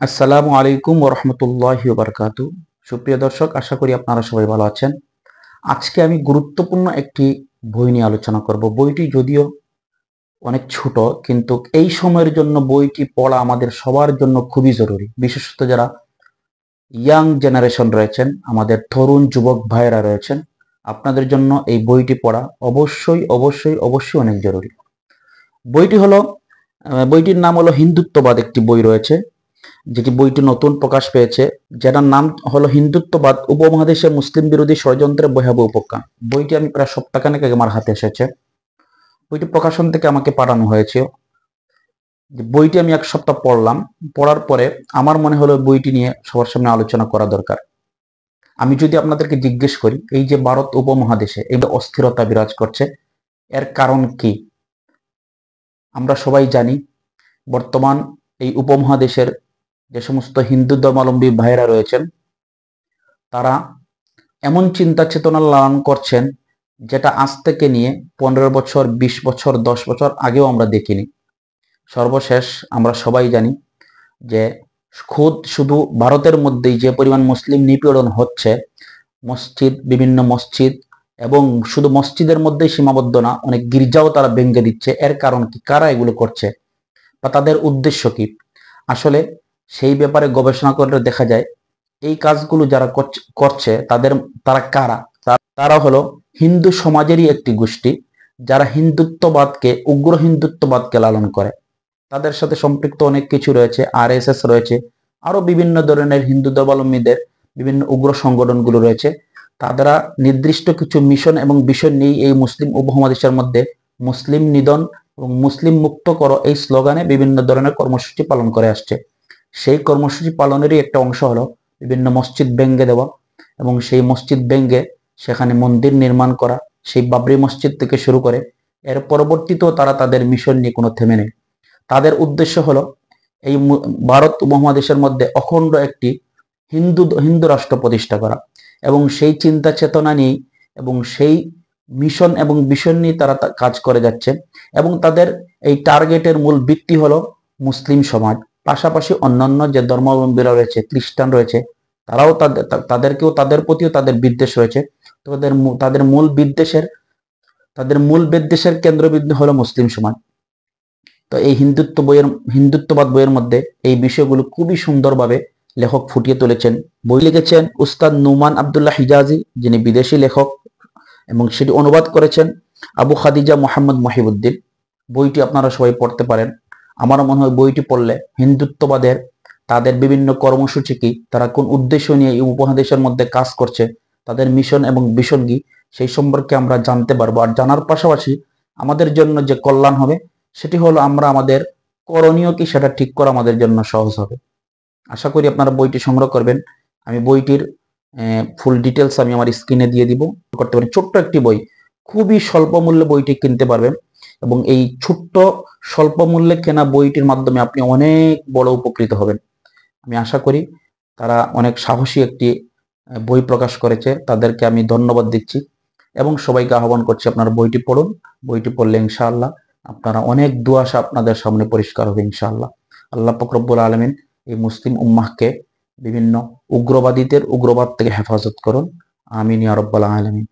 আসসালামু আলাইকুম ওয়া রাহমাতুল্লাহি ওয়া বারাকাতুহু। সুপ্রিয় দর্শক, আশা করি আপনারা সবাই ভালো আছেন। আজকে আমি গুরুত্বপূর্ণ একটি বই নিয়ে আলোচনা করব। বইটি যদিও অনেক ছোট, কিন্তু এই সময়ের জন্য বইটি পড়া আমাদের সবার জন্য খুবই জরুরি। বিশেষত যারা ইয়াং জেনারেশন রয়েছেন, আমাদের তরুণ যুবক ভাইয়েরা রয়েছেন, আপনাদের জন্য এই বইটি পড়া অবশ্যই অনেক জরুরি। বইটির নাম হলো হিন্দুত্ববাদ। একটি বই রয়েছে যেটি বইটি নতুন প্রকাশ পেয়েছে, যেটার নাম হলো হিন্দুত্ববাদ, উপমহাদেশে মুসলিম বিরোধী ষড়যন্ত্রের ভয়াবহ উপেক্ষা। বইটি আমি প্রায় সপ্তাহখানেক আগে আমার হাতে এসেছে। বইটি প্রকাশন থেকে আমাকে পাঠানো হয়েছে। বইটি আমি এক সপ্তাহ পড়লাম। পড়ার পরে আমার মনে হলো বইটি নিয়ে সবার সামনে আলোচনা করা দরকার। আমি যদি আপনাদেরকে জিজ্ঞেস করি, এই যে ভারত উপমহাদেশে এই অস্থিরতা বিরাজ করছে, এর কারণ কি? আমরা সবাই জানি, বর্তমান এই উপমহাদেশের যে সমস্ত হিন্দু ধর্মাবলম্বী ভাইয়েরা রয়েছেন, তারা এমন চিন্তা চেতনা লালন করছেন যেটা আজ থেকে নিয়ে 15 বছর, 20 বছর, 10 বছর আগেও আমরা দেখিনি। সর্বশেষ আমরা সবাই জানি যে শুধু ভারতের মধ্যেই যে পরিমাণ মুসলিম নিপীড়ন হচ্ছে, বিভিন্ন মসজিদ, এবং শুধু মসজিদের মধ্যেই সীমাবদ্ধ না, অনেক গির্জাও তারা ভেঙে দিচ্ছে। এর কারণ কি? কারা এগুলো করছে বা তাদের উদ্দেশ্য কি? আসলে সেই ব্যাপারে গবেষণা করলে দেখা যায় এই কাজগুলো যারা করছে তারা কারা? তারা হলো হিন্দু সমাজেরই একটি গোষ্ঠী, যারা উগ্র হিন্দুত্ববাদকে লালন করে। তাদের সাথে সম্পৃক্ত অনেক কিছু রয়েছে, আরএসএস রয়েছে, আরো বিভিন্ন ধরনের হিন্দু ধর্মাবলম্বীদের বিভিন্ন উগ্র সংগঠনগুলো রয়েছে। তারা নির্দিষ্ট কিছু মিশন এবং বিষয় নিয়ে এই মুসলিম উপমহাদেশের মধ্যে মুসলিম নিধন এবং মুসলিম মুক্ত করো এই স্লোগানে বিভিন্ন ধরনের কর্মসূচি পালন করে আসছে। সেই কর্মসূচি পালনেরই একটা অংশ হলো বিভিন্ন মসজিদ ভেঙে দেওয়া, এবং সেই মসজিদ ভেঙে সেখানে মন্দির নির্মাণ করা, সেই বাবরি মসজিদ থেকে শুরু করে। এর পরবর্তীতেও তারা তাদের মিশন নিয়ে কোনো থেমে নেই। তাদের উদ্দেশ্য হলো এই ভারত উপমহাদেশের মধ্যে অখণ্ড একটি হিন্দু রাষ্ট্র প্রতিষ্ঠা করা, এবং সেই চিন্তা চেতনা নিয়ে এবং সেই মিশন এবং ভিশন নিয়ে তারা কাজ করে যাচ্ছে। এবং তাদের এই টার্গেটের মূল ভিত্তি হলো মুসলিম সমাজ। পাশাপাশি অন্যান্য যে ধর্মাবলম্বীরা রয়েছে, খ্রিস্টান রয়েছে, তারাও তাদের প্রতিও তাদের বিদ্বেষ রয়েছে। তো তাদের মূল বিদ্বেষের কেন্দ্রবিন্দু হলো মুসলিম সমাজ। তো এই হিন্দুত্ববাদ বইয়ের মধ্যে এই বিষয়গুলো খুবই সুন্দরভাবে লেখক ফুটিয়ে তুলেছেন। বই লিখেছেন উস্তাদ নুমান আব্দুল্লাহ হিজাজি, যিনি বিদেশি লেখক, এবং সেটি অনুবাদ করেছেন আবু খাদিজা মোহাম্মদ মহিবুদ্দিন। বইটি আপনারা সবাই পড়তে পারেন। আমার মনে হয় বইটি পড়লে হিন্দুত্ববাদের তাদের বিভিন্ন কর্মসূচি কি, তারা কোন উদ্দেশ্য নিয়ে এই উপমহাদেশের মধ্যে কাজ করছে, তাদের মিশন এবং ভিশন কি, সেই সম্পর্কে আমরা জানতে পারবো। আর জানার পাশাপাশি আমাদের জন্য যে কল্যাণ হবে সেটি হলো আমরা আমাদের করণীয় কি সেটা ঠিক করা আমাদের জন্য সহজ হবে। আশা করি আপনারা বইটি সংগ্রহ করবেন। আমি বইটির ফুল ডিটেলস আমি আমার স্ক্রিনে দিয়ে দিব, করতে পারেন। ছোট্ট একটি বই, খুবই স্বল্প মূল্যে বইটি কিনতে পারবেন, এবং এই ছোট্ট স্বল্প মূল্যে কেনা বইটির মাধ্যমে আপনি অনেক বড় উপকৃত হবেন। আমি আশা করি তারা অনেক সাহসী একটি বই প্রকাশ করেছে, তাদেরকে আমি ধন্যবাদ দিচ্ছি এবং সবাইকে আহ্বান করছি আপনারা বইটি পড়ুন। বইটি পড়লে ইনশাআল্লাহ আপনারা অনেক দুআশা আপনাদের সামনে পরিষ্কার হবে ইনশাআল্লাহ। আল্লাহ পাক রব্বুল আলামিন এই মুসলিম উম্মাহকে বিভিন্ন উগ্রবাদ থেকে হেফাজত করুন। আমিন ইয়া রাব্বাল আলামিন।